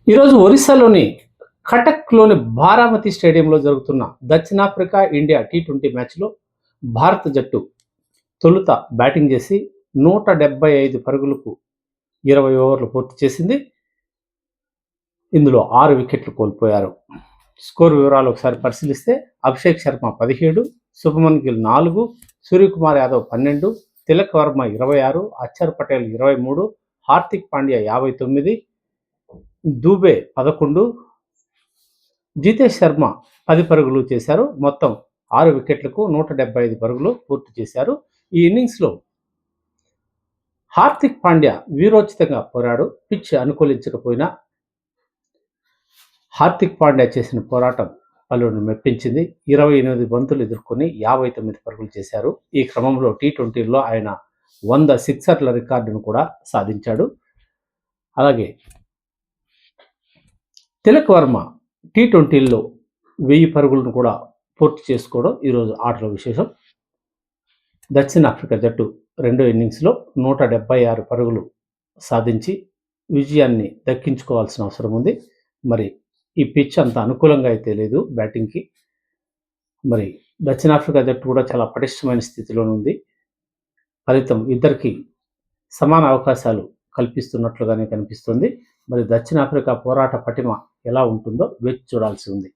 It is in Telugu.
ఈరోజు ఒరిస్సాలోని కటక్లోని బారామతి స్టేడియంలో జరుగుతున్న దక్షిణాఫ్రికా ఇండియా టీ20 మ్యాచ్లో భారత జట్టు తొలుత బ్యాటింగ్ చేసి 175 పరుగులకు 20 ఓవర్లు పూర్తి చేసింది. ఇందులో 6 వికెట్లు కోల్పోయారు. స్కోర్ వివరాలు ఒకసారి పరిశీలిస్తే అభిషేక్ శర్మ 17, శుభమన్ గిల్ 4, సూర్యకుమార్ యాదవ్ 12, తిలక్ వర్మ 26, అక్షర్ పటేల్ 23, హార్దిక్ పాండ్యా 59, దూబే 11, జితేష్ శర్మ 10 పరుగులు చేశారు. మొత్తం 6 వికెట్లకు 175 పరుగులు పూర్తి చేశారు. ఈ ఇన్నింగ్స్లో హార్దిక్ పాండ్యా వీరోచితంగా పోరాడు. పిచ్ అనుకూలించకపోయినా హార్దిక్ పాండ్యా చేసిన పోరాటం పలువురిని మెప్పించింది. 28 బంతులు ఎదుర్కొని 59 పరుగులు చేశారు. ఈ క్రమంలో టీ20లో ఆయన 100 సిక్సర్ల రికార్డును కూడా సాధించాడు. అలాగే తిలక్ వర్మ టీ20లో 1000 పరుగులను కూడా పూర్తి చేసుకోవడం ఈరోజు ఆటలో విశేషం. దక్షిణాఫ్రికా జట్టు రెండో ఇన్నింగ్స్లో 176 పరుగులు సాధించి విజయాన్ని దక్కించుకోవాల్సిన అవసరం ఉంది. మరి ఈ పిచ్ అంత అనుకూలంగా అయితే లేదు బ్యాటింగ్కి. మరి దక్షిణాఫ్రికా జట్టు కూడా చాలా పటిష్టమైన స్థితిలో ఉంది. ఫలితం ఇద్దరికి సమాన అవకాశాలు కల్పిస్తున్నట్లుగానే కనిపిస్తుంది. మరి దక్షిణాఫ్రికా పోరాట పటిమ ఎలా ఉంటుందో వేచి చూడాల్సి ఉంది.